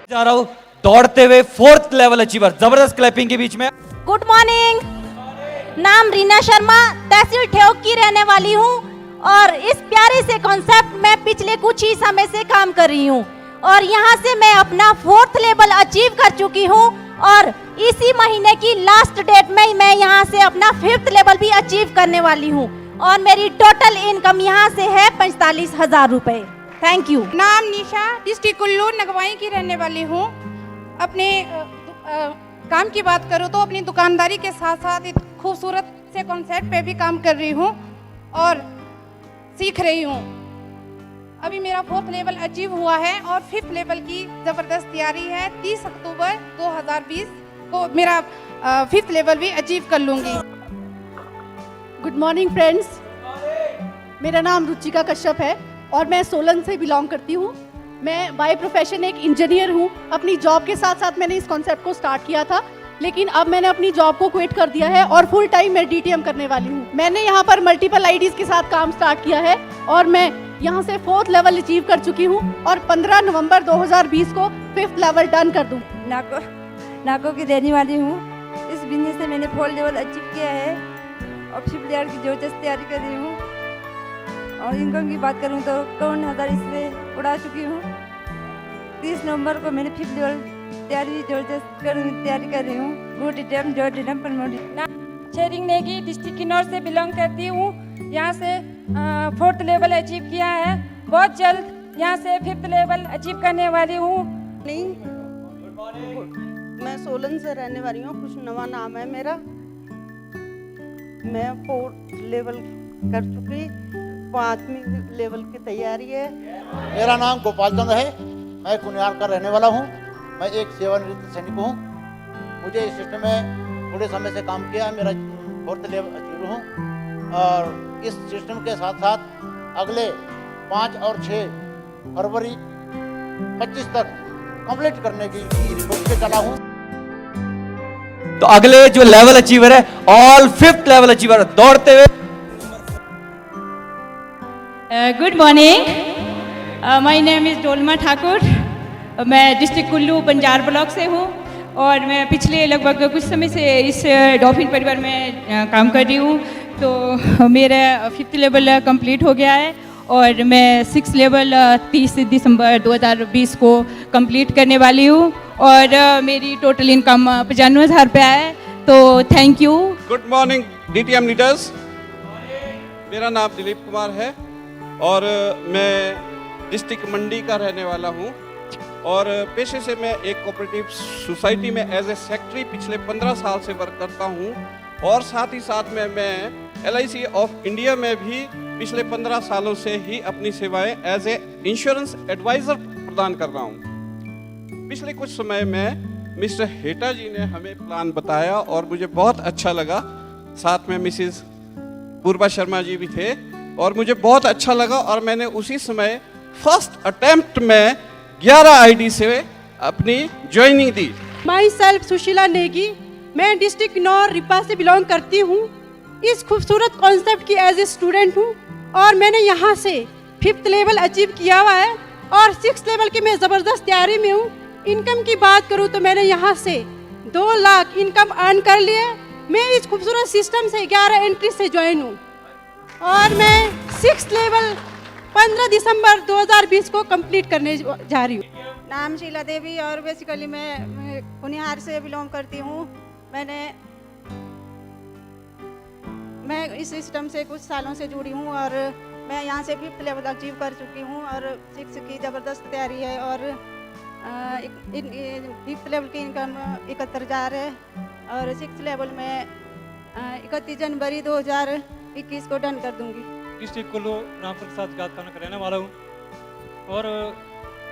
जा रहा हूँ दौड़ते हुए 4th लेवल अचीवर, जबरदस्त क्लैपिंग के बीच में। गुड मॉर्निंग, नाम रीना शर्मा, तहसील ठेउक की रहने वाली हूँ और इस प्यारे से कॉन्सेप्ट में पिछले कुछ ही समय से काम कर रही हूँ और यहाँ से मैं अपना 4th लेवल अचीव कर चुकी हूँ और इसी महीने की लास्ट डेट में मैं यहाँ से अपना 5th लेवल भी अचीव करने वाली हूँ और मेरी टोटल इनकम यहाँ से है 45,000 रुपए। Thank you. नाम निशा, डिस्ट्रिक्ट कुल्लू नगवाई की रहने वाली हूँ। अपने काम की बात करूँ तो अपनी दुकानदारी के साथ साथ एक खूबसूरत से कॉन्सेप्ट पे भी काम कर रही हूँ और सीख रही हूँ। अभी मेरा 4th लेवल अचीव हुआ है और 5th लेवल की ज़बरदस्त तैयारी है। 30 अक्टूबर 2020 को मेरा 5th लेवल भी अचीव कर लूँगी। गुड मॉर्निंग फ्रेंड्स, मेरा नाम रुचिका कश्यप है और मैं सोलन से बिलोंग करती हूँ। मैं बाय प्रोफेशन एक इंजीनियर हूँ। अपनी जॉब के साथ साथ मैंने इस कॉन्सेप्ट को स्टार्ट किया था, लेकिन अब मैंने अपनी जॉब को क्विट कर दिया है और फुल टाइम मैं DTM करने वाली हूँ। मैंने यहाँ पर मल्टीपल IDs के साथ काम स्टार्ट किया है और मैं यहाँ से 4th लेवल अचीव कर चुकी हूँ और 15 नवंबर 2020 को 5th लेवल डन कर दूँ। नाको की रहने वाली हूँ। इस बिजनेस से मैंने 4th लेवल अचीव किया है और 5th लेवल की जबरदस्त तैयारी कर रही हूँ और इनकम की बात करूँ तो 51,000 इससे उड़ा चुकी हूँ। 30 नवंबर को मैंने 5th लेवल जबरदस्त तैयारी कर रही हूँ। गुड अटेम्प्ट, जॉय attempt, promoted. Shering Negi, district Kinnaur से बिलोंग करती हूँ। यहाँ से 4th लेवल अचीव किया है। बहुत जल्द यहाँ से 5th लेवल अचीव करने वाली हूँ। मैं सोलन से रहने वाली हूँ। खुशनवा नाम है मेरा। मैं 4th लेवल कर चुकी, 5वीं लेवल की तैयारी है। मेरा नाम गोपाल चंद है। मैं कुनियार का रहने वाला हूँ। मैं एक सेवानिवृत्त सैनिक हूँ। मुझे इस सिस्टम में थोड़े समय से काम किया। मेरा 4th लेवल अचीव हूँ और इस सिस्टम के साथ साथ अगले 5 और 6 फरवरी 25 तक कंप्लीट करने की सोच के चला हूँ। तो अगले जो लेवल अचीवर है, ऑल 5th लेवल अचीवर दौड़ते हुए। Good morning, my name is Dolma Thakur. मैं डिस्ट्रिक्ट कुल्लू बंजार ब्लॉक से हूँ और मैं पिछले लगभग कुछ समय से इस डॉल्फिन परिवार में काम कर रही हूँ। तो मेरा 5th लेवल कंप्लीट हो गया है और मैं 6th लेवल 30 दिसंबर 2020 को कंप्लीट करने वाली हूँ और मेरी टोटल इनकम 95,000 रुपया है। तो thank you. Good morning DTM leaders, मेरा नाम दिलीप कुमार है और मैं डिस्ट्रिक्ट मंडी का रहने वाला हूँ और पेशे से मैं एक कोऑपरेटिव सोसाइटी में एज ए सेक्रेटरी पिछले 15 साल से वर्क करता हूँ और साथ ही साथ में मैं LIC ऑफ इंडिया में भी पिछले 15 सालों से ही अपनी सेवाएं एज ए इंश्योरेंस एडवाइज़र प्रदान कर रहा हूँ। पिछले कुछ समय में मिस्टर हेटा जी ने हमें प्लान बताया और मुझे बहुत अच्छा लगा। साथ में मिसिज पूर्वा शर्मा जी भी थे और मुझे बहुत अच्छा लगा और मैंने उसी समय फर्स्ट अटेम्प्ट में 11 ID से अपनी joining the. My self Sushila Negi, मैं डिस्ट्रिक्ट किन्नौर रिपा से बिलोंग करती हूँ। इस खूबसूरत कॉन्सेप्ट की एज ए स्टूडेंट हूँ और मैंने यहाँ से 5th लेवल अचीव किया हुआ है और 6th लेवल की मैं ज़बरदस्त तैयारी में हूँ। इनकम की बात करूँ तो मैंने यहाँ से 2 लाख इनकम अर्न कर लिए। मैं इस खूबसूरत सिस्टम से 11 एंट्री से ज्वाइन हूँ और मैं 6th लेवल 15 दिसंबर 2020 को कंप्लीट करने जा रही हूँ। नाम शीला देवी और बेसिकली मैं कुनिहार से बिलोंग करती हूँ। मैं इस सिस्टम से कुछ सालों से जुड़ी हूँ और मैं यहाँ से 5th लेवल अचीव कर चुकी हूँ और 6 की ज़बरदस्त तैयारी है और 5th लेवल की इनकम 71,000 है और 6th लेवल में 31 जनवरी 2021 को डन कर दूँगी। डिस्ट्रिक्ट कुल्लू रामपुर के साथ गात खाना का रहने वाला हूँ और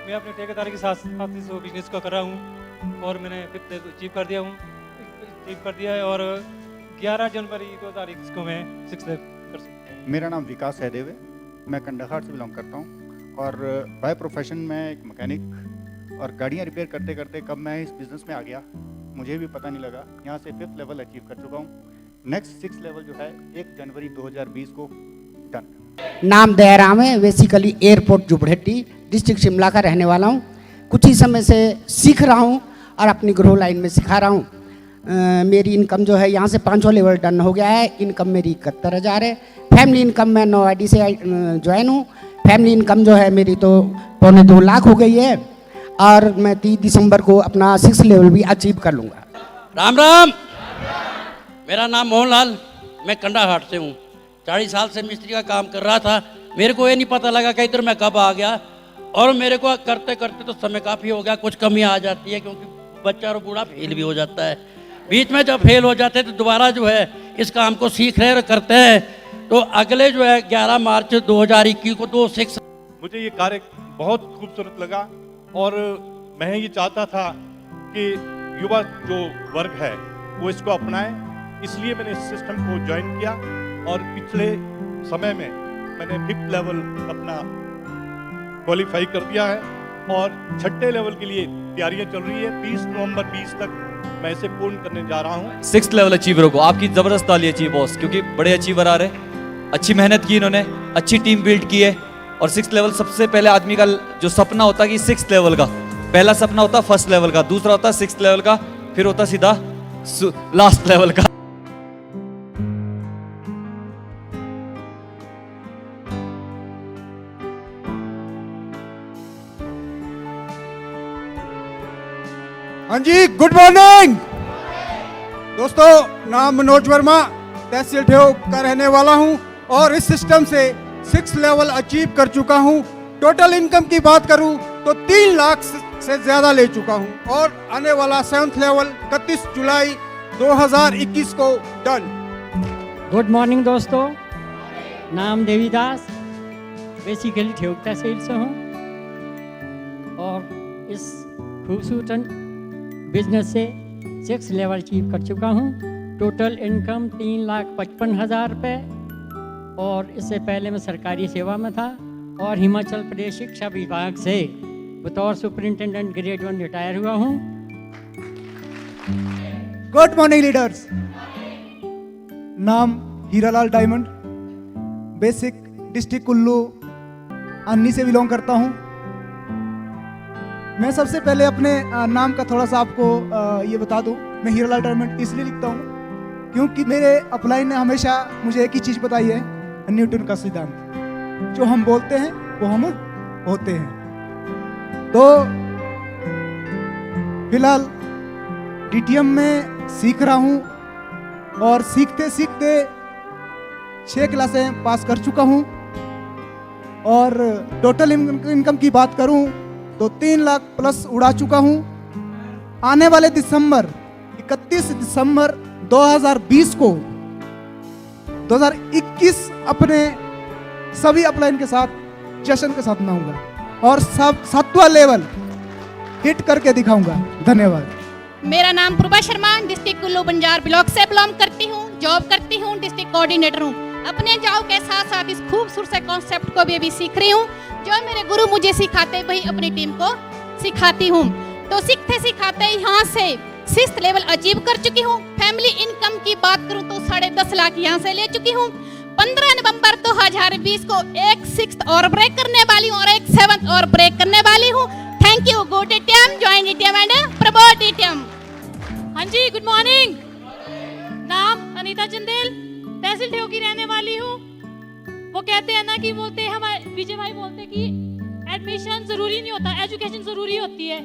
मैं अपने ठेकेदारी के साथ इस बिजनेस को कर रहा हूँ और मैंने 5th अचीव कर दिया है और 11 जनवरी 2021 को मैं 6th लेवल कर सकता। मेरा नाम विकास सहदेव है। मैं कंडाघाट से बिलोंग करता हूँ और बाय प्रोफेशन में एक मैकेनिक और गाड़ियाँ रिपेयर करते करते कब मैं इस बिज़नेस में आ गया मुझे भी पता नहीं लगा। यहाँ से 5th लेवल अचीव कर चुका हूँ। नेक्स्ट 6th लेवल जो है 1 जनवरी 2020 को डन। नाम दयाराम है, बेसिकली एयरपोर्ट जुबड़ेटी, डिस्ट्रिक्ट शिमला का रहने वाला हूँ। कुछ ही समय से सीख रहा हूँ और अपनी ग्रो लाइन में सिखा रहा हूँ। मेरी इनकम जो है यहाँ से 5वां लेवल डन हो गया है। इनकम मेरी 71,000 है। फैमिली इनकम मैं नोएडी से ज्वाइन हूँ। फैमिली इनकम जो है मेरी तो 2.25 लाख हो गई है और मैं 30 दिसंबर को अपना 6 लेवल भी अचीव कर लूँगा। राम राम। मेरा नाम मोहनलाल, मैं कंडाघाट से हूँ। 40 साल से मिस्त्री का काम कर रहा था। मेरे को ये नहीं पता लगा कि इधर मैं कब आ गया, और मेरे को करते करते तो समय काफ़ी हो गया। कुछ कमी आ जाती है क्योंकि बच्चा और बूढ़ा फेल भी हो जाता है। बीच में जब फेल हो जाते हैं तो दोबारा जो है इस काम को सीख रहे और करते हैं। तो अगले जो है 11 मार्च 2021 को 2-6 मुझे ये कार्य बहुत खूबसूरत लगा और मैं ये चाहता था कि युवा जो वर्ग है वो इसको अपनाए, इसलिए मैंने इस सिस्टम को ज्वाइन किया और पिछले समय में मैंने 5th लेवल अपना क्वालिफाई कर दिया है और 6ठे लेवल के लिए तैयारियां चल रही है। 30 नवंबर 20 तक मैं इसे पूर्ण करने जा रहा हूँ। 6th लेवल अचीवरों को आपकी जबरदस्त तालियां चाहिए बॉस, क्योंकि बड़े अचीवर आ रहे, अच्छी मेहनत की इन्होंने, अच्छी टीम बिल्ड की है। और 6th लेवल सबसे पहले आदमी का जो सपना होता है कि 6th लेवल का, पहला सपना होता है 1st लेवल का, दूसरा होता है 6th लेवल का, फिर होता सीधा लास्ट लेवल का। हाँ जी, गुड मॉर्निंग दोस्तों। नाम मनोज वर्मा, तहसील ठेऊ का रहने वाला हूँ और इस सिस्टम से 6 लेवल अचीव कर चुका हूँ। टोटल इनकम की बात करूँ तो 3 लाख से ज़्यादा ले चुका हूँ और आने वाला 7th लेवल 31 जुलाई 2021 को डन। गुड मॉर्निंग दोस्तों। नाम देवीदास, बेसिकली ठेऊ तहसील से हूँ और इस खूबसूरत बिजनेस से 6 लेवल अचीव कर चुका हूँ। टोटल इनकम 3,55,000 रुपये और इससे पहले मैं सरकारी सेवा में था और हिमाचल प्रदेश शिक्षा विभाग से बतौर सुपरिंटेंडेंट ग्रेड 1 रिटायर हुआ हूँ। Good morning leaders. नाम Hiralal Diamond, basic district Kullu Anni से बिलोंग करता हूँ। मैं सबसे पहले अपने नाम का थोड़ा सा आपको ये बता दूं। मैं हीरालाल डायमंड इसलिए लिखता हूँ क्योंकि मेरे अपलाइन ने हमेशा मुझे एक ही चीज़ बताई है, न्यूटन का सिद्धांत, जो हम बोलते हैं वो हम होते हैं। तो फिलहाल DTM में सीख रहा हूँ और सीखते सीखते 6 क्लासें पास कर चुका हूँ और टोटल इनकम की बात करूँ तो 3 लाख प्लस उड़ा चुका हूँ। आने वाले दिसंबर 31 दिसंबर 2020 को 2021 अपने सभी अपलाइन के साथ जश्न के साथ मनाऊंगा और 7वां लेवल हिट करके दिखाऊंगा। धन्यवाद। मेरा नाम प्रभा शर्मा, डिस्ट्रिक्ट कुल्लू बंजार ब्लॉक से बिलोंग करती हूँ। जॉब करती हूँ, डिस्ट्रिक्ट कोऑर्डिनेटर हूँ। अपने जॉब के साथ साथ इस खूबसूरत से कॉन्सेप्ट को भी अभी सीख रही हूँ। जो मेरे गुरु मुझे सिखाते वही अपनी टीम को सिखाती हूँ। तो सीखते सिखाते यहाँ से 6th लेवल अचीव कर चुकी हूँ। फैमिली इनकम की बात करूँ तो 10.5 लाख यहाँ से ले चुकी हूँ। 15 नवंबर 2020 को एक 6th और ब्रेक करने वाली हूँ और एक 7th और ब्रेक करने वाली हूँ। Thank you. Go DTM, join DTM and promote DTM। हाँ जी, गुड मॉर्निंग। नाम अनीता चंदेल, तहसील ठेऊ की रहने वाली हूँ। वो कहते हैं ना कि बोलते हैं हमारे विजय भाई बोलते कि एडमिशन जरूरी नहीं होता, एजुकेशन जरूरी होती है।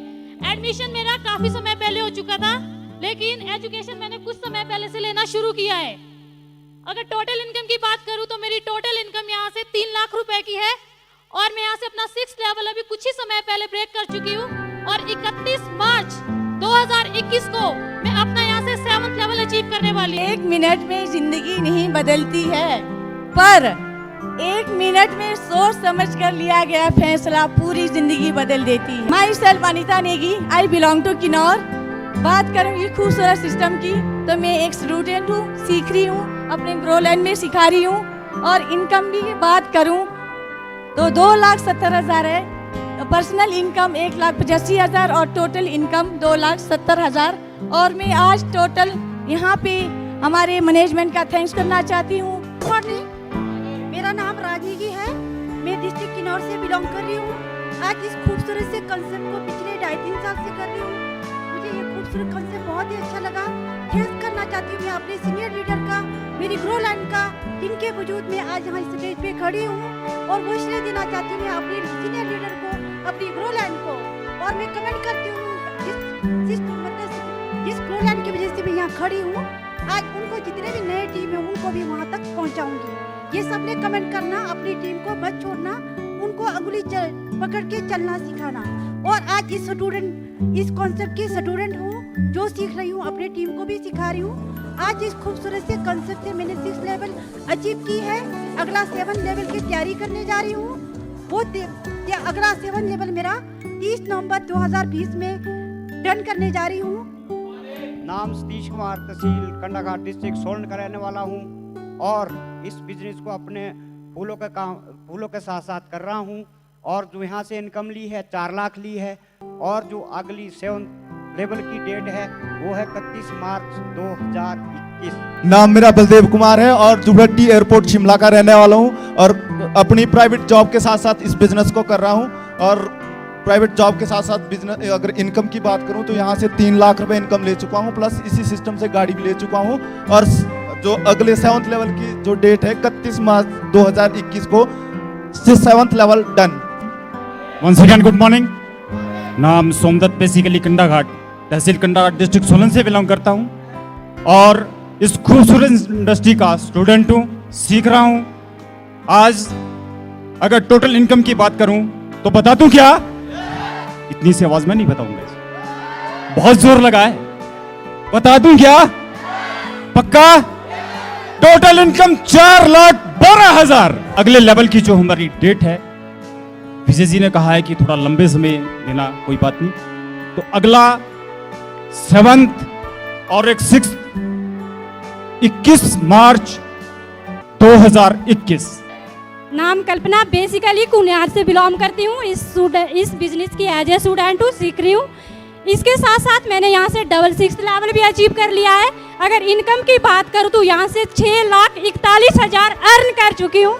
एडमिशन मेरा काफी समय पहले हो चुका था, लेकिन एजुकेशन मैंने कुछ समय पहले से लेना शुरू किया है। अगर टोटल इनकम की बात करूं तो मेरी टोटल इनकम यहाँ से 3 लाख रुपए की है और मैं यहाँ से अपना 6th लेवल अभी कुछ ही समय पहले ब्रेक कर चुकी हूँ और 31 मार्च 2021 को मैं अपना यहाँ से 7th लेवल अचीव करने वाली हूँ। 1 मिनट में जिंदगी नहीं बदलती है, पर 1 मिनट में सोच समझ कर लिया गया फैसला पूरी जिंदगी बदल देती है। Myself Anita Negi, I belong to Kinnaur. बात करूँगी खूबसूरत सिस्टम की तो मैं एक स्टूडेंट हूँ, सीख रही हूँ, अपने ग्रो लाइन में सिखा रही हूँ। और इनकम की बात करूँ तो 2,70,000 है। पर्सनल इनकम 1,85,000 और टोटल इनकम 2,70,000। और मैं आज टोटल यहाँ पे हमारे मैनेजमेंट का थैंक्स करना चाहती हूँ। मेरा नाम राजनीति है, मैं डिस्ट्रिक्ट किन्नौर से बिलोंग कर रही हूँ। आज इस खूबसूरत से कंसेप्ट को पिछले 2.5-3 साल से कर रही हूँ। मुझे ये खूबसूरत कंसेप्ट बहुत ही अच्छा लगा। थैंक्स करना चाहती हूँ मैं अपने सीनियर लीडर का, मेरी ग्रो लाइन का, जिनके वजूद में आज यहाँ स्टेज पे खड़ी हूँ। और वो श्रेय देना चाहती हूँ मैं अपने सीनियर लीडर को, अपनी ग्रो लाइन को। और मैं कमेंट करती हूँ जिस ग्रो लाइन की वजह से मैं यहाँ खड़ी हूँ, आज उनको जितने भी नए टीम है उनको भी वहाँ तक पहुँचाऊँगी। ये सबने कमेंट करना, अपनी टीम को मत छोड़ना, उनको अंगुली पकड़ के चलना सिखाना। और आज इस कॉन्सेप्ट की स्टूडेंट हूँ जो सीख रही हूँ, अपनी टीम को भी सिखा रही हूँ। आज इस खूबसूरत से कॉन्सेप्ट से मैंने 6 लेवल अचीव की है। अगला 7 लेवल की तैयारी करने जा रही हूँ। वो अगला 7 लेवल मेरा 30 नवंबर 2020 में डन करने जा रही हूँ। नाम सतीश कुमार, तहसील कंडाघाट, डिस्ट्रिक्ट सोलन का रहने वाला हूँ और इस बिजनेस को अपने फूलों के साथ साथ कर रहा हूँ। और जो यहाँ से इनकम ली है 4 लाख ली है। और जो अगली 7 लेवल की डेट है वो है 31 मार्च 2021। नाम मेरा बलदेव कुमार है और जुब्बड्डी एयरपोर्ट शिमला का रहने वाला हूँ और अपनी प्राइवेट जॉब के साथ साथ इस बिजनेस को कर रहा हूँ। और प्राइवेट जॉब के साथ साथ बिजनेस, अगर इनकम की बात करूँ तो यहाँ से 3 लाख रुपए इनकम ले चुका हूँ, प्लस इसी सिस्टम से गाड़ी भी ले चुका हूँ। और जो अगले 7th लेवल की जो डेट है 31 मार्च 2021 को 7th level done. Once again good morning. नाम सोमदत्त, बेसिकली कंडाघाट, तहसील कंडाघाट, डिस्ट्रिक्ट सोलन से बिलोंग करता हूँ और इस खूबसूरत इंडस्ट्री का स्टूडेंट हूँ, सीख रहा हूँ। आज अगर टोटल इनकम की बात करूँ तो बता दूं क्या? इतनी सी आवाज में नहीं बताऊंगा, बहुत जोर लगा है। बता दूं क्या? पक्का? Total income 4,12,000। अगले लेवल की जो हमारी डेट है, विजय जी ने कहा है कि थोड़ा लंबे समय लेना, कोई बात नहीं। तो अगला 7th और एक 6th 21 मार्च 2021। नाम कल्पना, बेसिकली कुनियार से बिलोंग करती हूँ। इस बिजनेस की एज ए स्टूडेंट हूँ, सीख रही हूँ। इसके साथ साथ मैंने यहाँ से 6 लेवल भी अचीव कर लिया है। अगर इनकम की बात करूँ तो यहाँ से 6,41,000 अर्न कर चुकी हूँ।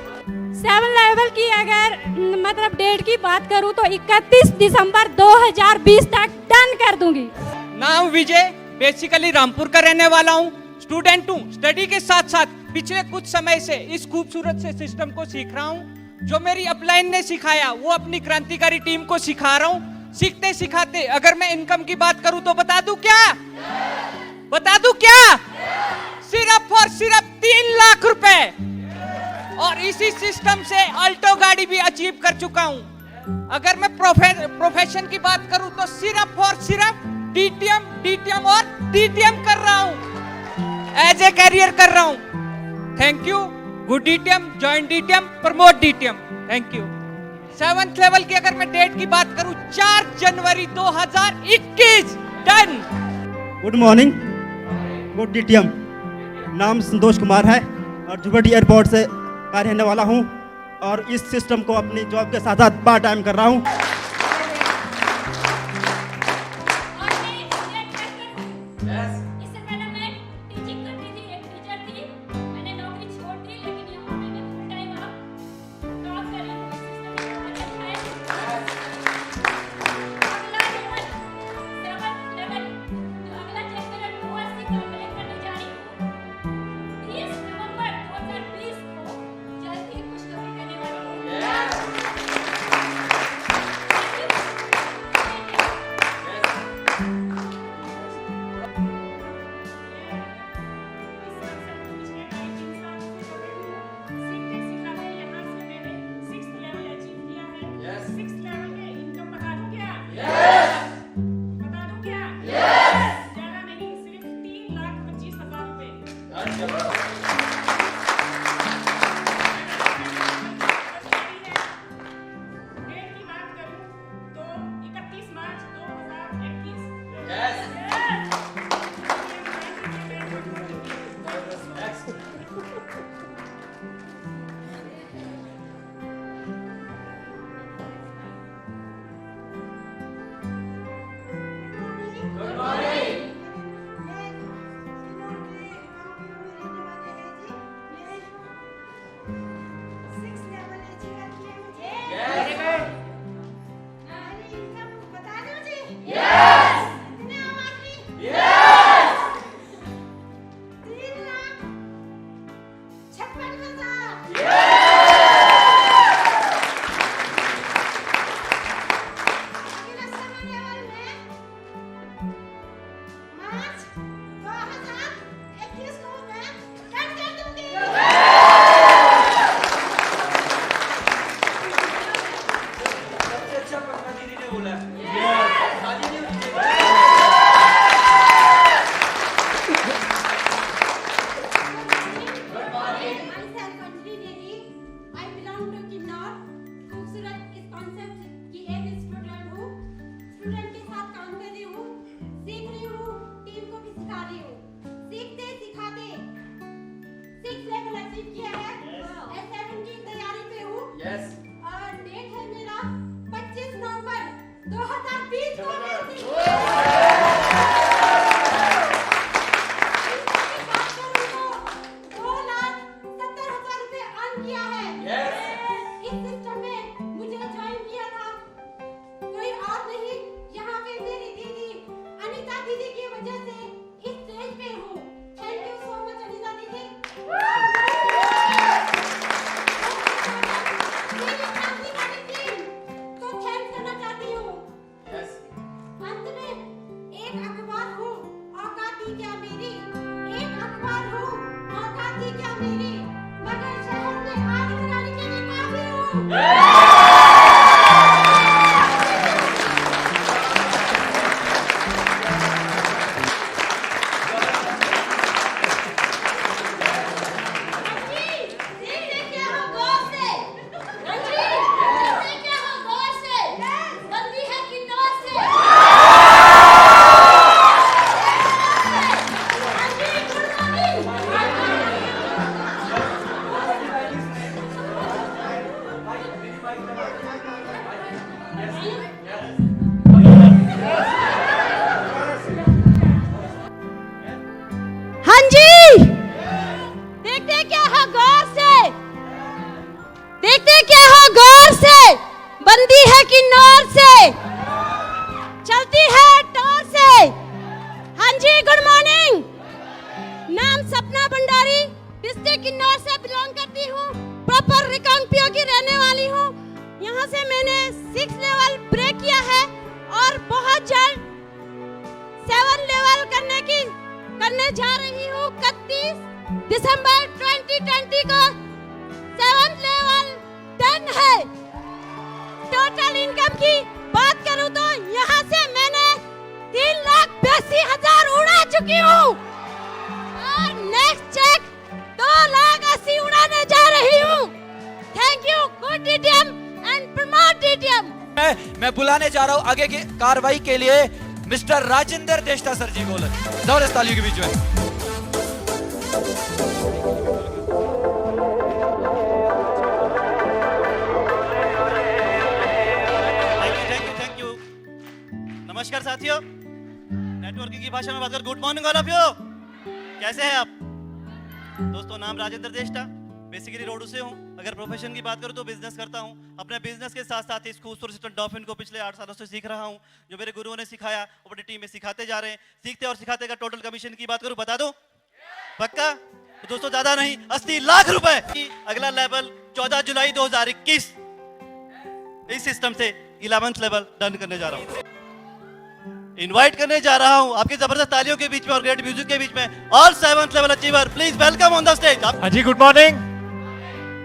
7 लेवल की अगर मतलब डेट की बात करूँ तो 31 दिसंबर 2020 तक डन कर दूंगी। नाम विजय, बेसिकली रामपुर का रहने वाला हूँ, स्टूडेंट हूँ। स्टडी के साथ साथ पिछले कुछ समय से इस खूबसूरत से सिस्टम को सीख रहा हूँ। जो मेरी अपलाइन ने सिखाया वो अपनी क्रांतिकारी टीम को सिखा रहा हूँ। सीखते सिखाते अगर मैं इनकम की बात करूँ तो बता दूं क्या? बता दूं क्या? सिर्फ और सिर्फ 3 लाख रुपए। और इसी सिस्टम से अल्टो गाड़ी भी अचीव कर चुका हूँ। अगर मैं प्रोफेशन की बात करूँ तो सिर्फ और सिर्फ डीटीएम और डीटीएम कर रहा हूँ, एज ए कैरियर कर रहा हूँ। Thank you. Good DTM, join DTM, promote DTM. Thank you. 7th level की अगर मैं डेट की बात करूं 4 जनवरी 2021 done. Good morning, good DTM. नाम संतोष कुमार है और जुब्बड्डी एयरपोर्ट से का रहने वाला हूं और इस सिस्टम को अपनी जॉब के साथ साथ पार्ट टाइम कर रहा हूं। हाँ जी, देखते क्या हो गौर से, देखते क्या हो गौर से, बंदी है कि नौर से, चलती है टोर से। हाँ जी, गुड मॉर्निंग। नाम सपना भंडारी, डिस्ट्रिक्ट किन्नौर से बिलोंग करती हूँ, प्रॉपर रिकांगपियो की रहने वाली हूँ। यहाँ से मैंने 6 लेवल ब्रेक किया है और बहुत जल्द 7 लेवल करने जा रही हूँ। 31 दिसंबर 2020 को 7 लेवल डन है। टोटल इनकम की बात करूँ तो यहाँ से मैंने 3,82,000 उड़ा चुकी हूँ और नेक्स्ट चेक 2,80,000 उड़ाने जा रही हूँ। Thank you, good DTM and promote DTM. मैं बुलाने जा रहा हूँ आगे की कार्रवाई के लिए मिस्टर राजेंद्र देष्टा सर जी को। जबरदस्त तालियों के बीच में। Thank you. नमस्कार साथियों, नेटवर्किंग की भाषा में बात कर। Good morning all of you. कैसे हैं आप दोस्तों? नाम राजेंद्र देष्टा, बेसिकली रोडू से हूँ। अगर प्रोफेशन की बात करूँ तो बिजनेस करता हूँ। अपने बिजनेस के साथ साथ इस खूबसूरत डॉल्फिन को पिछले 8 सालों से सीख रहा हूँ। जो मेरे गुरुओं ने सिखाया वो अपनी टीम में सिखाते जा रहे हैं। सीखते और सिखाते का टोटल कमीशन की बात करूँ, बता दूं पक्का तो दोस्तों ज्यादा नहीं, 80 लाख रुपए। अगला लेवल 14 जुलाई 2021 इस सिस्टम से 11th लेवल डन करने जा रहा हूँ। इनवाइट करने जा रहा हूँ आपकी जबरदस्त तालियों के बीच में और ग्रेट म्यूजिक के बीच में all 7th level achiever, please welcome on the stage. हाँ जी, गुड मॉर्निंग।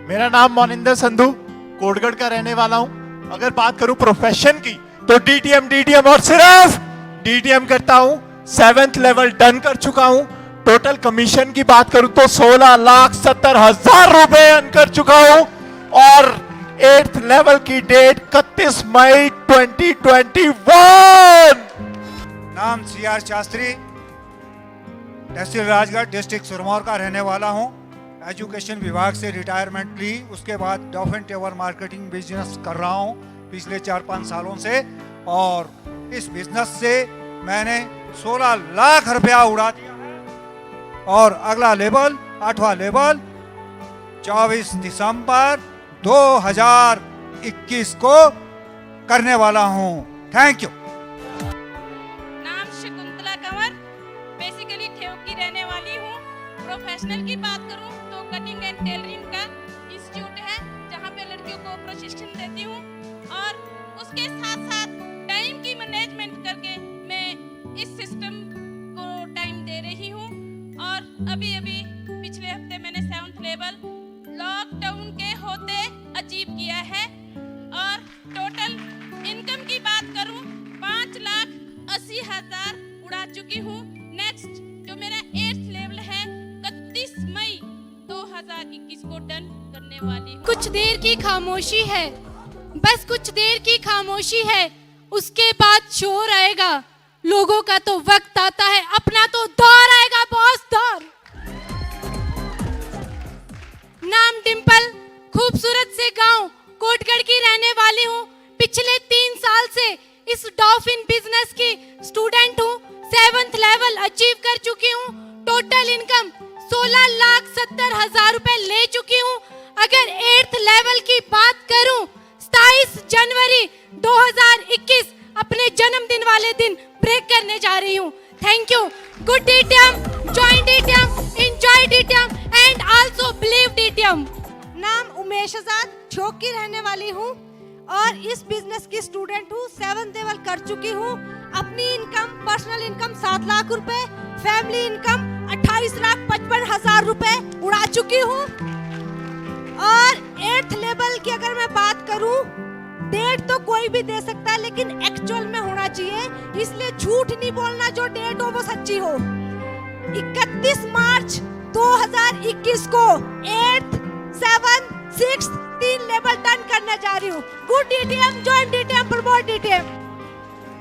मेरा नाम मोनिंदर संधू, कोटगढ़ का रहने वाला हूं। अगर बात करूं प्रोफेशन की तो डीटीएम और सिर्फ डीटीएम करता हूं। 7th लेवल डन कर चुका हूं। टोटल कमीशन की बात करूं तो 16,70,000 रुपए अर्न कर चुका हूं और 8th लेवल की डेट 31 मई 2021। नाम CR शास्त्री, तहसील राजगढ़, डिस्ट्रिक्ट सुरमौर का रहने वाला हूं। एजुकेशन विभाग से रिटायरमेंट ली, उसके बाद डॉल्फिन टावर मार्केटिंग बिजनेस कर रहा हूं पिछले 4-5 सालों से और इस बिजनेस से मैंने 16 लाख रुपया उड़ा दिया है और अगला लेवल 8वां लेवल 24 दिसंबर 2021 को करने वाला हूं। Thank you. प्रोफेशनल की बात करूं तो कटिंग एंड टेलरिंग का इंस्टीट्यूट है जहां पे लड़कियों को प्रशिक्षण देती हूं और उसके साथ साथ टाइम की मैनेजमेंट करके मैं इस सिस्टम को टाइम दे रही हूं और अभी पिछले हफ्ते मैंने 7th लेवल लॉकडाउन के होते अचीव किया है और टोटल इनकम की बात करूं 5,80,000 उड़ा चुकी हूं। नेक्स्ट जो मेरा 8th लेवल है 31 मई 2021 को डन करने वाली हूं। कुछ देर की खामोशी है, बस कुछ देर की खामोशी है, उसके बाद शोर आएगा। लोगों का तो वक्त आता है, अपना तो दौर आएगा बॉस, दौर। नाम डिम्पल, खूबसूरत से गांव कोटगढ़ की रहने वाली हूँ। पिछले 3 साल से इस डॉल्फिन बिजनेस की स्टूडेंट हूँ। 7th लेवल अचीव कर चुकी हूँ। टोटल इनकम 16,70,000 रुपए ले चुकी हूँ। अगर 8th लेवल की बात करूँ 27 जनवरी 2021 अपने जन्मदिन वाले दिन ब्रेक करने जा रही हूँ। Thank you. Good DTM, join DTM, enjoy DTM and also believe DTM। नाम उमेश आजाद, ठियोग की रहने वाली हूँ और इस बिजनेस की स्टूडेंट हूँ। 7th लेवल कर चुकी हूँ। अपनी इनकम, पर्सनल इनकम 7 लाख रुपए, फैमिली इनकम 28,55,000 रुपए उड़ा चुकी हूँ। और 8th लेवल की अगर मैं बात करूँ, डेट तो कोई भी दे सकता है लेकिन एक्चुअल में होना चाहिए, इसलिए झूठ नहीं बोलना, जो डेट हो वो सच्ची हो। 31 मार्च 2021 को 8th, 7th, 6th 3 level done करने जा रही हूँ। Good DTM, join DTM, promote DTM।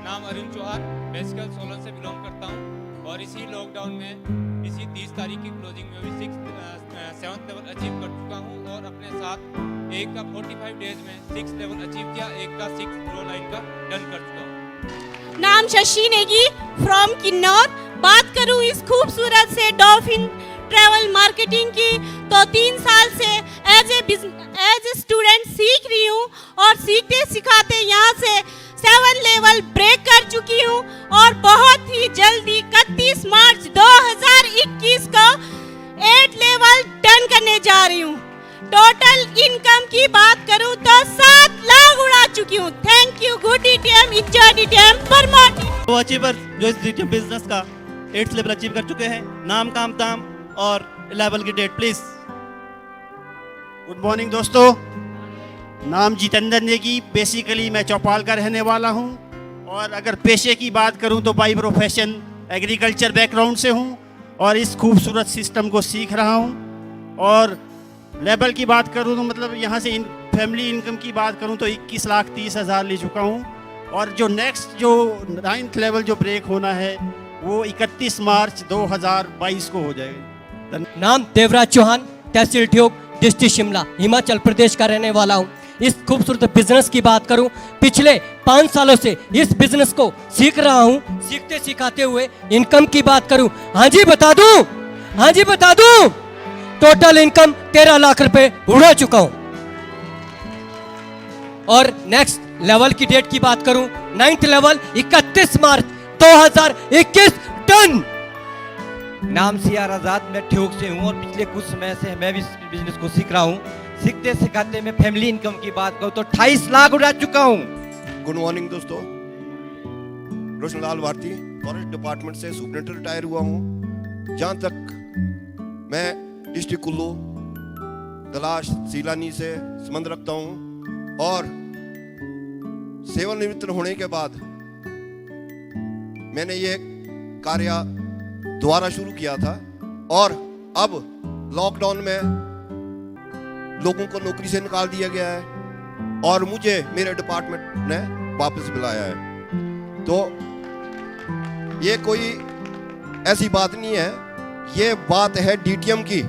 नाम अरुण चौहान, बेसिकल सोलन से बिलोंग करता हूँ और इसी लॉकडाउन में इसी 30 तारीख की क्लोजिंग में भी 7th लेवल अचीव कर चुका हूँ और अपने साथ एक का 45 डेज में 6th लेवल अचीव किया, एक का 6th रो लाइन का डन कर चुका हूँ। नाम शशि नेगी, फ्रॉम किन्नौर। बात करूं इस खूबसूरत से डॉल्फिन ट्रैवल मार्केटिंग की तो 3 साल से एज ए स्टूडेंट सीख रही हूँ और सीखते सिखाते यहाँ से 7 लेवल ब्रेक कर चुकी हूँ और बहुत ही जल्दी 31 मार्च 2021 को 8 लेवल डन करने जा रही हूँ। टोटल इनकम की बात करूँ तो 7 लाख उड़ा चुकी हूँ। Thank you. Good DTM, enjoy DTM, promote. वो अचीवर जो इस DTM बिजनेस का 8th लेवल अचीव कर चुके हैं, नाम, काम, ताम और लेवल की डेट प्लीज। गुड मॉर्निंग दोस्तों, नाम जितेंद्र नेगी, बेसिकली मैं चौपाल का रहने वाला हूं और अगर पेशे की बात करूं तो बाई प्रोफेशन एग्रीकल्चर बैकग्राउंड से हूं और इस खूबसूरत सिस्टम को सीख रहा हूं। और लेवल की बात करूं तो मतलब यहाँ से फैमिली इनकम की बात करूं तो 21,30,000 ले चुका हूं और जो नेक्स्ट जो 9th लेवल जो ब्रेक होना है वो 31 मार्च 2022 को हो जाएगा। नाम देवराज चौहान, तहसील ठियोग, डिस्ट्रिक्ट शिमला, हिमाचल प्रदेश का रहने वाला हूँ। इस खूबसूरत बिजनेस की बात करूं, पिछले 5 सालों से इस बिजनेस को सीख रहा हूं। सीखते सिखाते हुए इनकम की बात करूं, हाँ जी बता दूं, हाँ जी बता दूं, टोटल इनकम 13 लाख रुपए उड़ा चुका हूं। और नेक्स्ट लेवल की डेट की बात करूं, 9th लेवल 31 मार्च 2021 डन। नाम सियार आजाद, मैं ठियोग से हूँ और पिछले कुछ समय से मैं भी इस बिजनेस को सीख रहा हूँ। सीखते सिखाते मैं फैमिली इनकम की बात करूँ तो 28 लाख उड़ा चुका हूँ। गुड मॉर्निंग दोस्तों, रोशनलाल भारती, फॉरेस्ट डिपार्टमेंट से सुपरिटेंडेंट रिटायर हुआ हूँ। जहाँ तक मैं डिस्ट्रिक्ट कुल्लू तलाश सीलानी से संबंध रखता हूँ और सेवानिवृत्त होने के बाद मैंने ये कार्य दोबारा शुरू किया था और अब लॉकडाउन में लोगों को नौकरी से निकाल दिया गया है और मुझे मेरे डिपार्टमेंट ने वापस बुलाया है। तो ये कोई ऐसी बात नहीं है, ये बात है DTM की।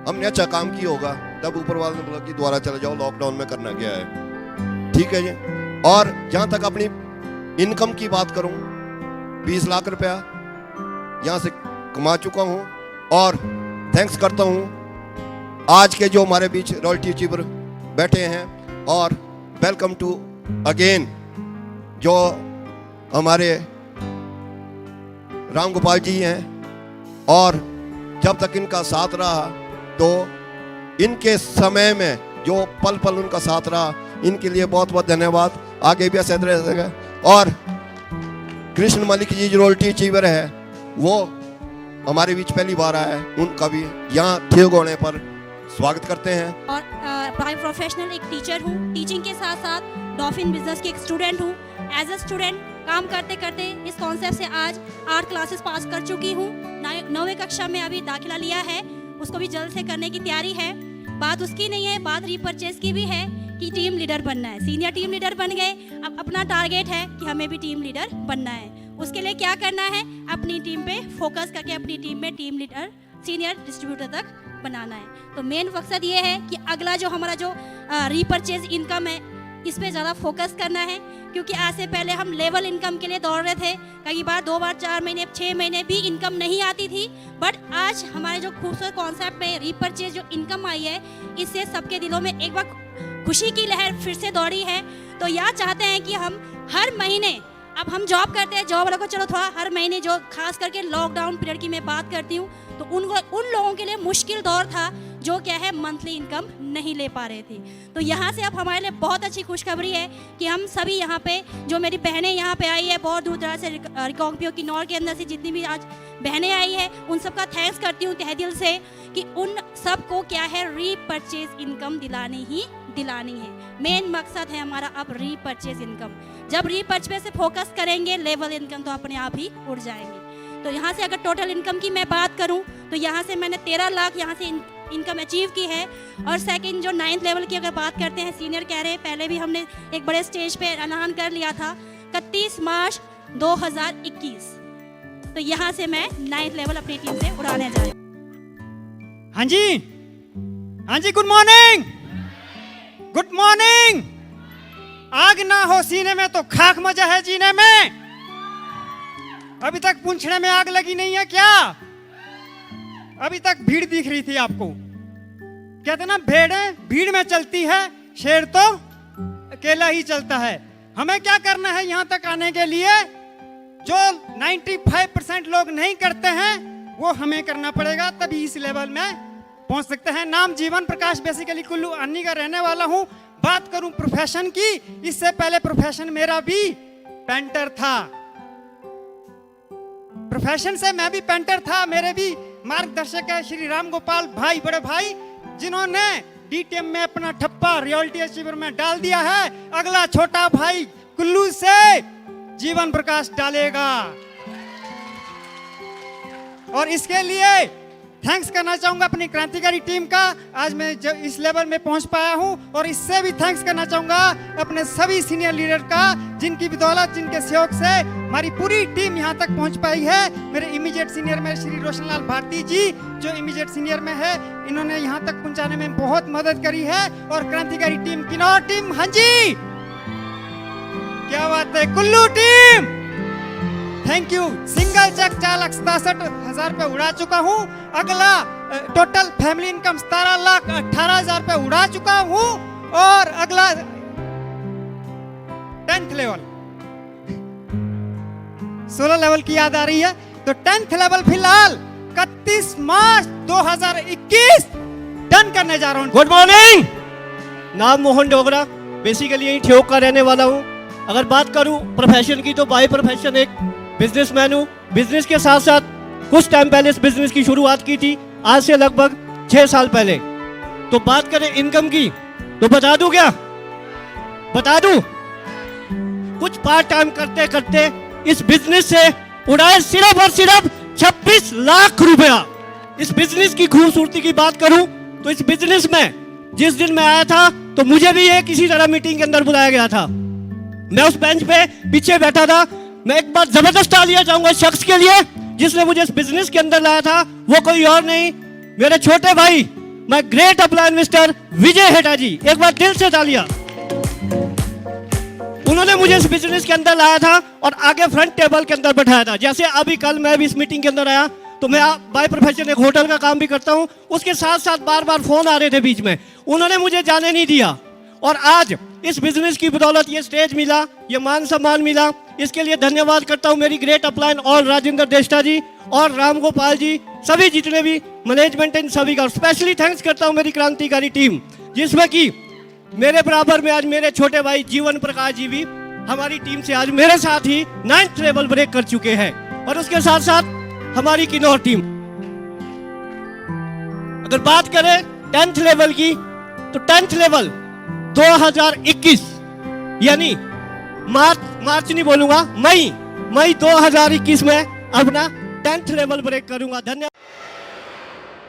हमने अच्छा काम किया होगा तब ऊपर वाले ने बोला कि दोबारा चले जाओ, लॉकडाउन में करना क्या है, ठीक है जी। और जहाँ तक अपनी इनकम की बात करूँ, 20 लाख रुपया यहाँ से कमा चुका हूँ और थैंक्स करता हूँ आज के जो हमारे बीच रॉयल्टी अचीवर बैठे हैं और वेलकम टू अगेन जो हमारे राम गोपाल जी हैं और जब तक इनका साथ रहा, तो इनके समय में जो पल पल उनका साथ रहा, इनके लिए बहुत बहुत धन्यवाद। आगे भी ऐसे रहेगा। और कृष्ण मलिक जी जो रोयल्टी अचीवर है, वो हमारे बीच पहली बार आया है, उनका भी यहाँ ठेग होने पर स्वागत करते हैं। और बाय प्रोफेशनल एक टीचर हूँ, टीचिंग के साथ साथ डॉल्फिन बिजनेस की एक स्टूडेंट हूँ। एज अ स्टूडेंट काम करते करते इस कॉन्सेप्ट से आज 8 क्लासेस पास कर चुकी हूँ। 9वीं कक्षा में अभी दाखिला लिया है, उसको भी जल्द से करने की तैयारी है। बात उसकी नहीं है, बात रीपरचेज की भी है कि टीम लीडर बनना है। सीनियर टीम लीडर बन गए, अब अपना टारगेट है कि हमें भी टीम लीडर बनना है। उसके लिए क्या करना है, अपनी टीम पे फोकस करके अपनी टीम में टीम लीडर सीनियर डिस्ट्रीब्यूटर तक बनाना है। तो मेन मकसद ये है कि अगला जो हमारा जो रीपरचेज इनकम है, इस पे ज़्यादा फोकस करना है, क्योंकि आज से पहले हम लेवल इनकम के लिए दौड़ रहे थे। कई बार 2 बार 4 महीने 6 महीने भी इनकम नहीं आती थी, बट आज हमारे जो खूबसूरत कॉन्सेप्ट में रीपरचेज जो इनकम आई है, इससे सबके दिलों में एक बार खुशी की लहर फिर से दौड़ी है। तो यह चाहते हैं कि हम हर महीने, अब हम जॉब करते हैं, जॉब वालों को चलो थोड़ा हर महीने, जो खास करके लॉकडाउन पीरियड की मैं बात करती हूँ, तो उन लोगों के लिए मुश्किल दौर था जो क्या है मंथली इनकम नहीं ले पा रहे थे। तो यहाँ से अब हमारे लिए बहुत अच्छी खुशखबरी है कि हम सभी यहाँ पे, जो मेरी बहनें यहाँ पे आई है बहुत दूर दराज से, रिकांगपिओ किन्नौर के अंदर से जितनी भी आज बहनें आई है, उन सबका थैंक्स करती हूँ तहे दिल से कि उन सबको क्या है रीपरचेज इनकम दिलानी है। मेन मकसद है हमारा अब रीपरचेज इनकम। जब रीपरचेज से फोकस करेंगे, लेवल इनकम तो अपने आप ही उड़ जाएंगे। तो यहाँ से अगर टोटल इनकम की मैं बात करूँ तो यहाँ से मैंने 13 लाख यहाँ से इनकम अचीव की है। और सेकंड जो 9th लेवल की अगर बात करते हैं, सीनियर कह रहे हैं, पहले भी हमने एक बड़े स्टेज पे ऐलान कर लिया था 31 मार्च 2021। तो यहाँ से मैं 9th लेवल अपनी टीम से उड़ाने जा रही हूँ। हाँ जी, गुड मॉर्निंग। आग ना हो सीने में तो खाक मजा है जीने में। अभी तक पूंछने में आग लगी नहीं है क्या? अभी तक भीड़ दिख रही थी आपको। कहते ना, भीड़ में चलती है, शेर तो अकेला ही चलता है। हमें क्या करना है यहाँ तक आने के लिए? जो 95% लोग नहीं करते हैं वो हमें करना पड़ेगा, तभी इस लेवल में पहुंच सकते हैं। नाम जीवन प्रकाश, बेसिकली कुल्लू अन्नी का रहने वाला हूं। बात करूं प्रोफेशन की, इससे पहले प्रोफेशन मेरा भी पेंटर था। प्रोफेशन से मैं भी पेंटर था। मेरे भी मार्गदर्शक है श्री राम गोपाल भाई, बड़े भाई, जिन्होंने डीटीएम में अपना ठप्पा रियलिटी अचीवर में डाल दिया है। अगला छोटा भाई कुल्लू से जीवन प्रकाश डालेगा। और इसके लिए थैंक्स करना चाहूंगा अपनी क्रांतिकारी टीम का। आज मैं जब इस लेवल में पहुंच पाया हूं, और इससे भी थैंक्स करना चाहूंगा अपने सभी सीनियर लीडर का, जिनकी बदौलत, जिनके सहयोग से हमारी पूरी टीम यहां तक पहुंच पाई है। मेरे इमीडिएट सीनियर में श्री रोशनलाल भारती जी, जो इमीडिएट सीनियर में है, इन्होंने यहां तक पहुंचाने में बहुत मदद करी है। और क्रांतिकारी टीम, किन्नौर टीम, हाँ जी, क्या बात है, Kullu team, thank you. Single check 4,67,000 रुपए उड़ा चुका हूँ। अगला टोटल फैमिली इनकम 17,18,000 रुपए उड़ा चुका हूँ। और अगला 10th लेवल, 16 लेवल की याद आ रही है, तो 10th लेवल फिलहाल 31 मार्च 2021 डन करने जा रहा हूँ। Good morning. नाम मोहन डोगरा, बेसिकली यही ठेक का रहने वाला हूँ। अगर बात करूँ प्रोफेशन की, तो बाय प्रोफेशन एक बिजनेसमैन हूँ। बिजनेस के साथ साथ कुछ टाइम पहले इस बिजनेस की शुरुआत की थी, आज से लगभग 6 साल पहले। तो बात करें इनकम की, तो बता दूं क्या? बता दूं? कुछ पार्ट टाइम करते करते इस बिजनेस से उड़ाए सिर्फ और सिर्फ 26 लाख रुपया। इस बिजनेस की खूबसूरती की बात करूं तो इस बिजनेस में जिस दिन मैं आया था, तो मुझे भी ये किसी तरह मीटिंग के अंदर बुलाया गया था। मैं उस बेंच पे पीछे बैठा था। मैं एक बार जबरदस्त तालियां चाहूंगा शख्स के लिए जिसने मुझे इस बिजनेस के अंदर लाया था। वो कोई और नहीं, मेरे छोटे भाई, माय ग्रेट अपलाइन मिस्टर विजय हेटा जी। एक बार दिल से तालियां। उन्होंने मुझे इस बिजनेस के अंदर लाया था और आगे फ्रंट टेबल के अंदर बैठाया था। जैसे अभी कल मैं भी इस मीटिंग के अंदर आया, तो मैं बाय प्रोफेशन एक होटल का काम भी करता हूं। उसके साथ साथ बार बार फोन आ रहे थे बीच में, उन्होंने मुझे जाने नहीं दिया। और आज इस बिजनेस की बदौलत ये स्टेज मिला, ये मान सम्मान मिला। इसके लिए धन्यवाद करता हूं मेरी ग्रेट अपलाइन और राजेंद्र देष्टा जी और राम गोपाल जी, सभी जितने भी मैनेजमेंट इन सभी का। स्पेशली थैंक्स करता हूँ मेरी क्रांतिकारी टीम, जिसमें कि मेरे बराबर में आज मेरे छोटे भाई जीवन प्रकाश जी भी हमारी टीम से आज मेरे साथ ही 9th लेवल ब्रेक कर चुके हैं, और उसके साथ साथ हमारी किन्नौर टीम। अगर बात करें 10th लेवल की, तो 10th लेवल 2021 यानी मार्च नहीं बोलूंगा, मई 2021 में अपना 10th लेवल ब्रेक करूंगा। धन्यवाद।